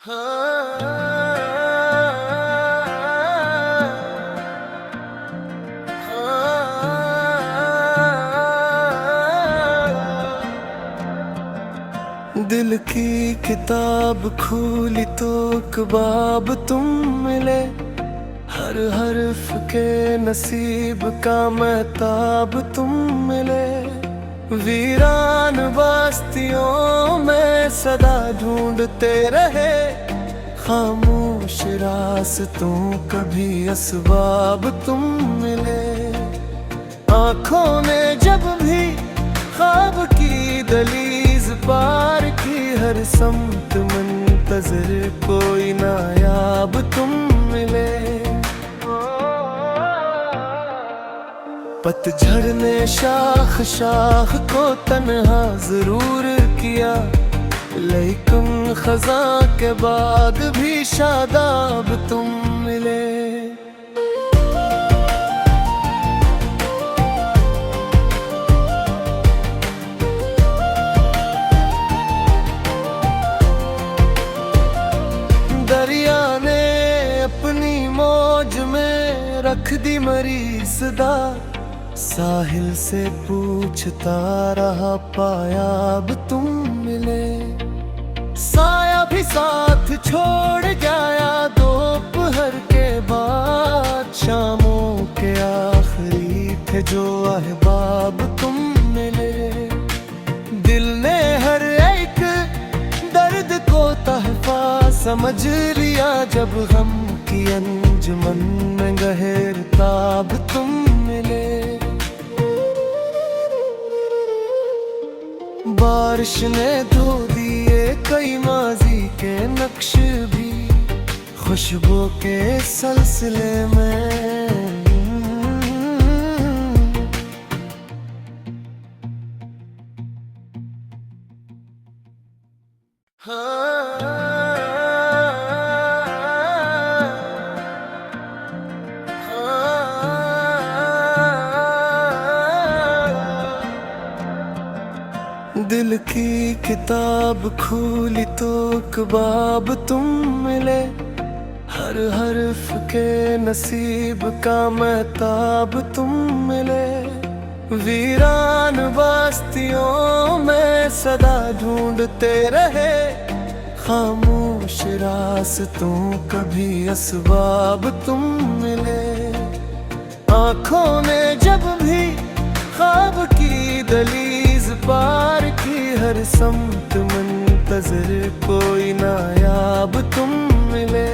दिल की किताब खोली तो कबाब तुम मिले, हर हर्फ के नसीब का महताब तुम मिले। वीरान बस्तियों में सदा ढूंढते रहे, खामोश रास्तों कभी असबाब तुम मिले। आँखों ने जब भी ख्वाब की दलीज पार की, हर समत मुंतज़िर कोई नायाब तुम मिले। पतझड़ ने शाख शाख को तन्हा जरूर किया, लेकिन खज़ां के बाद भी शादाब तुम मिले। दरिया ने अपनी मौज में रख दी मरी सदा, साहिल से पूछता रहा पाया अब तुम मिले। साया भी साथ छोड़ गया दोपहर के बाद, शामों के आखिरी थे जो अहबाब तुम मिले। दिल ने हर एक दर्द को तहफा समझ लिया, जब गम की अंजुमन में गहर ताब तुम मिले। बारिश ने धो दिए कई माजी के नक्श भी, खुशबू के सिलसिले में। दिल की किताब खोली तो कबाब तुम मिले, हर हर्फ के नसीब का महताब तुम मिले। वीरान बस्तियों में सदा ढूंढते रहे, खामोश रास्तों कभी असबाब तुम मिले। आँखों ने जब भी ख्वाब की दलीज पार की, हर समत मुंतज़िर कोई नायाब तुम मिले।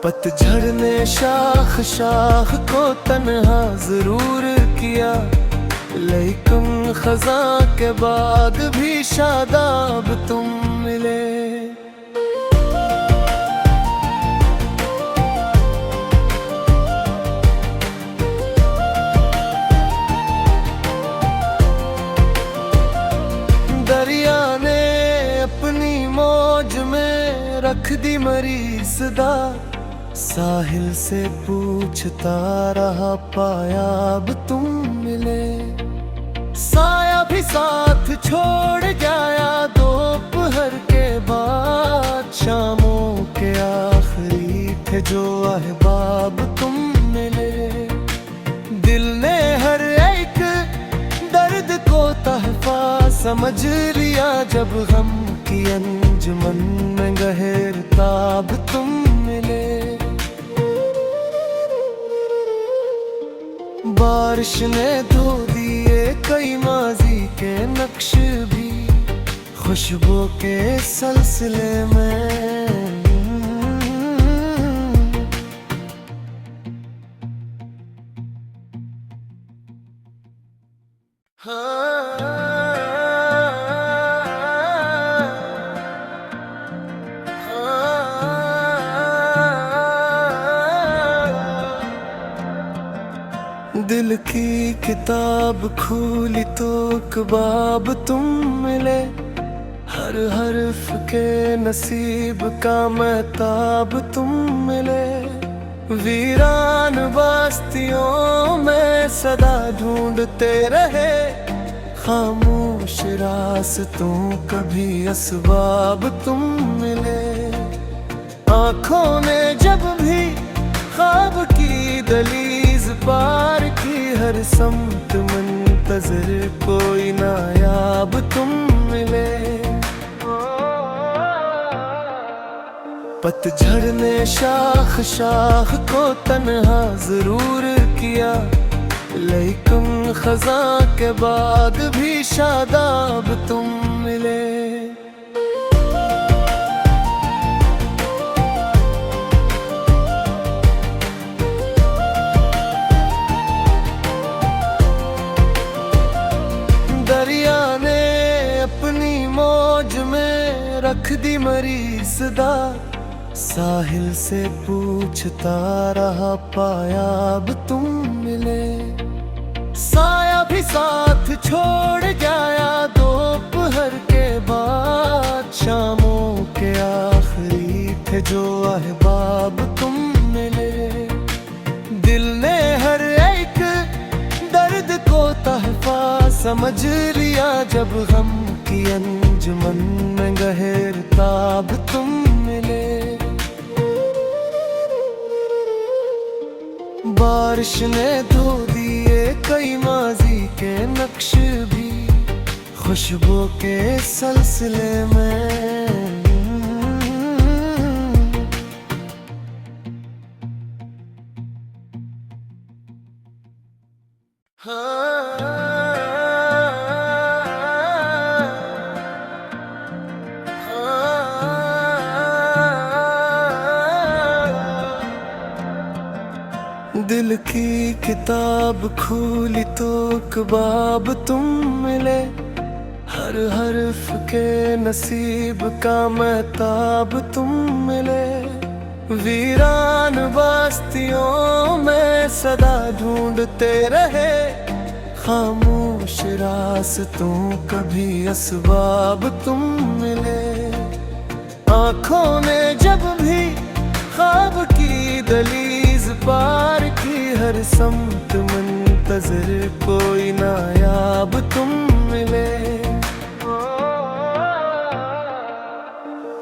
पतझड़ ने शाख शाख को तन्हा जरूर किया, लेकिन खज़ां के बाद भी शादाब तुम मिले। दरिया ने अपनी मौज में रख दी मरी सदा, साहिल से पूछता रहा पाया अब तुम मिले। साया भी साथ छोड़ गया दोपहर के बाद, शामों के आखिरी थे जो अहबाब तुम मिले। दिल ने हर एक दर्द को तहफा समझ लिया, जब गम की अंजुमन में गहर ताब तुम मिले। बारिश ने धो दिए कई माजी के नक्श भी, खुशबू के सिलसिले में। दिल की किताब खोली तो कबाब तुम मिले, हर हर्फ के नसीब का महताब तुम मिले। वीरान बस्तियों में सदा ढूंढते रहे, खामोश रास्तों कभी असबाब तुम मिले। आँखों ने जब भी ख्वाब की दलीज पार की, हर समत मुंतज़िर कोई नायाब तुम मिले। पतझड़ ने शाख शाख को तन्हा जरूर किया, लेकिन खज़ां के बाद भी शादाब तुम मिले। दरिया ने अपनी मौज में रख दी मरी सदा, साहिल से पूछता रहा पाया अब तुम मिले। साया भी साथ छोड़ जाया दोपहर के बाद, शामों के आखिरी थे जो अहबाब तुम मिले। दिल ने हर एक दर्द को तहफा समझ लिया, जब गम की अंजुमन में गहर ताब तुम मिले। बारिश ने धो दिए कई माजी के नक्श भी, खुशबू के सिलसिले में। दिल की किताब खोली तो कबाब तुम मिले। हर हर्फ के नसीब का महताब तुम मिले। वीरान बस्तियों में सदा ढूंढते रहे, खामोश रास्तों कभी असबाब तुम मिले। आँखों ने जब भी ख्वाब की दलीज पार की, हर समत मुंतज़िर कोई नायाब तुम मिले।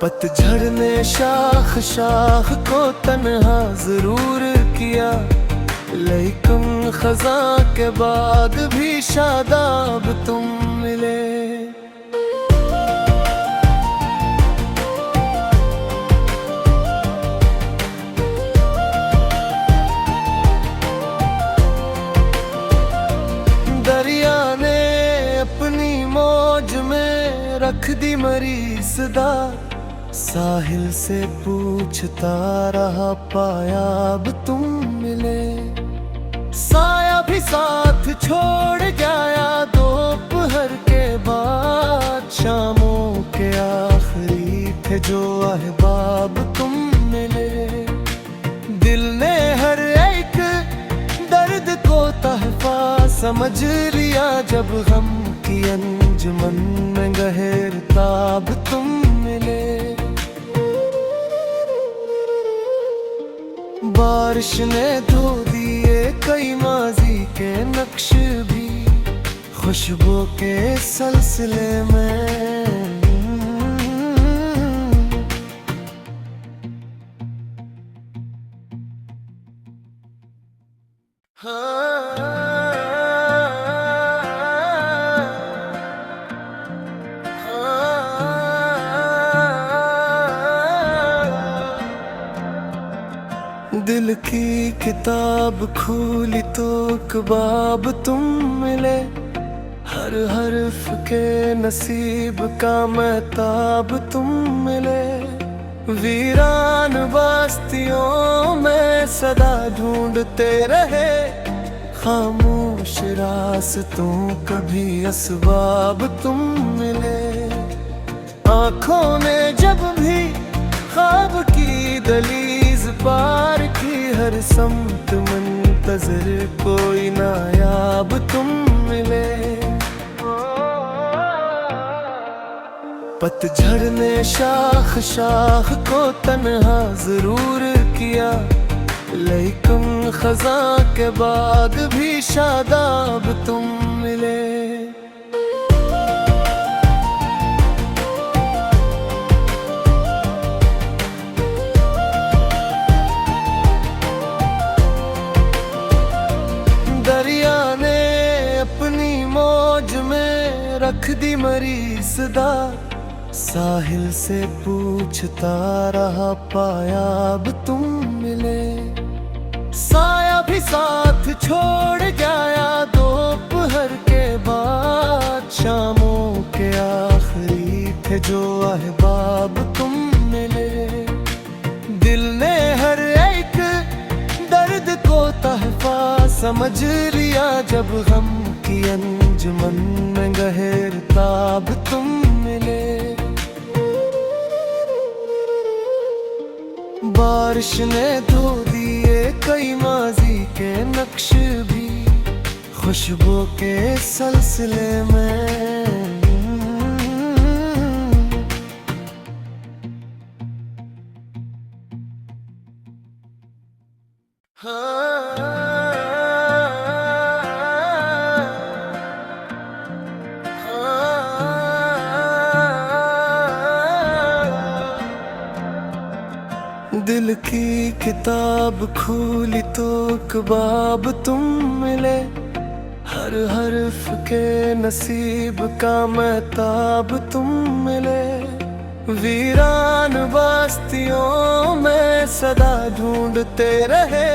पतझड़ ने शाख शाख को तन्हा जरूर किया, लेकिन खज़ां के बाद भी शादाब तुम मिले। दरिया ने अपनी मौज में रख दी मरी सदा, साहिल से पूछता रहा पाया अब तुम मिले। साया भी साथ छोड़ जाया दोपहर के बाद, शामों के आखिरी थे जो अहबाब तुम मिले। दिल ने हर एक दर्द को तहफा समझ लिया, जब गम की अंजुमन में गहर ताब तुम मिले। बारिश ने धो दिए कई माजी के नक्श भी, खुशबू के सिलसिले में। दिल की किताब खोली तो कबाब तुम मिले। हर हर्फ के नसीब का महताब तुम मिले। वीरान बस्तियों में सदा ढूंढते रहे, खामोश रास्तों कभी असबाब तुम मिले। आँखों ने जब भी ख्वाब की दलीज पार की, हर समत मुंतज़िर कोई नायाब तुम मिले। पतझड़ ने शाख शाख को तन्हा जरूर किया, लेकिन खज़ां के बाद भी शादाब तुम मिले। दी मरी सदा, साहिल से पूछता रहा पाया अब तुम मिले। साया भी साथ छोड़ गया दोपहर के बाद, शामों के आखिरी थे जो अहबाब तुम मिले। दिल ने हर एक दर्द को तहफा समझ लिया, जब गम की अंजुमन में गहरताब तुम मिले। बारिश ने धो दिए कई माजी के नक्श भी, खुशबू के सिलसिले में। दिल की किताब खोली तो कबाब तुम मिले। हर हर्फ के नसीब का महताब तुम मिले। वीरान बस्तियों में सदा ढूंढते रहे,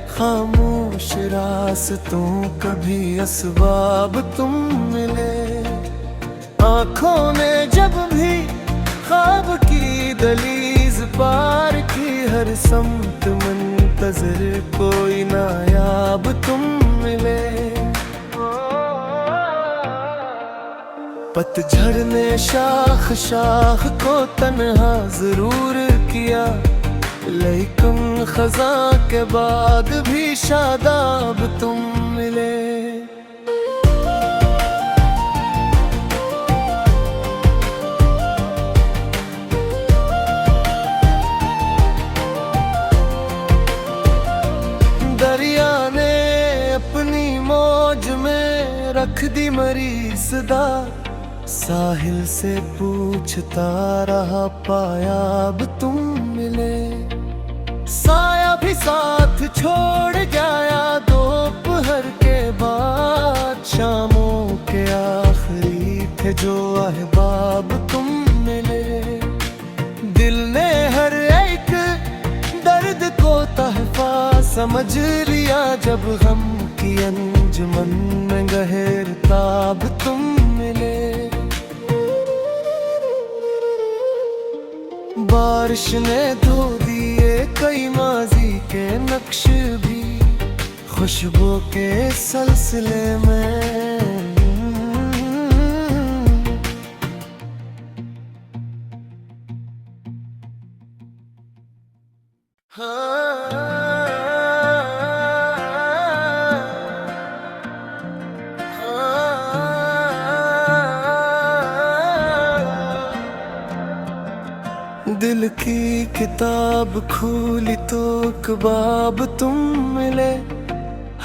खामोश रास्तों कभी असबाब तुम मिले। आँखों ने जब भी ख्वाब की दलीज पार की, हर समत मुंतज़िर कोई नायाब तुम मिले। पतझड़ ने शाख शाख को तन्हा जरूर किया, लेकिन खज़ां के बाद भी शादाब तुम मिले। दरिया ने अपनी मौज में रख दी मरी सदा, साहिल से पूछता रहा पाया अब तुम मिले। साया भी साथ छोड़ गया दोपहर के बाद, शामों के आखिरी थे जो अहबाब तुम मिले। दिल ने हर एक दर्द को तहफा समझ लिया, जब गम की अंजुमन में गहरताब तुम मिले। बारिश ने धो दिए कई माजी के नक्श भी, खुशबू के सिलसिले में। दिल की किताब खोली तो कबाब तुम मिले।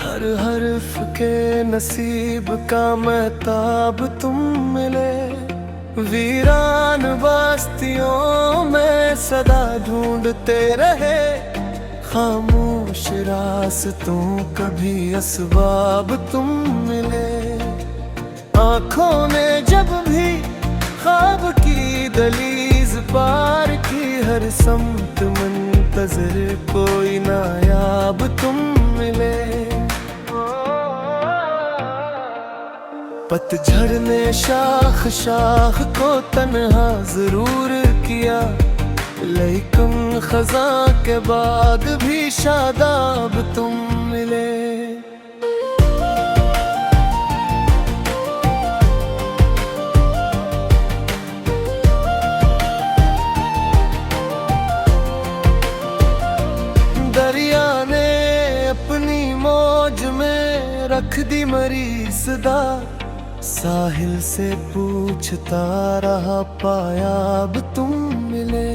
हर हर्फ के नसीब का महताब तुम मिले। वीरान बस्तियों में सदा ढूंढते रहे, खामोश रास्तों कभी असबाब तुम मिले। आँखों ने जब भी ख्वाब की दलीज पार की, हर समत मुंतज़िर कोई नायाब तुम मिले। पतझड़ ने शाख शाख को तन्हा जरूर किया, लेकिन खज़ां के बाद भी शादाब तुम मिले। दरिया ने अपनी मौज में रख दी मरी सदा, साहिल से पूछता रहा पाया अब तुम मिले।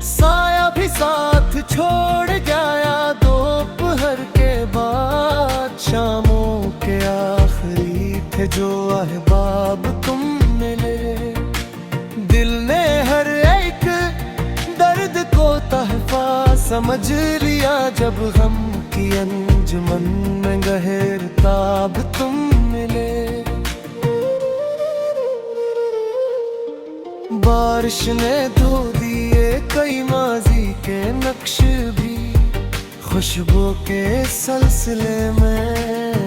साया भी साथ छोड़ गया दोपहर के बाद, शामों के आखिरी थे जो अहबाब तुम मिले। दिल ने हर एक दर्द को तहफा समझ लिया, जब गम की अंजुमन में गहरताब तुम मिले। बारिश ने धो दिए कई माजी के नक्श भी, खुशबू के सिलसिले में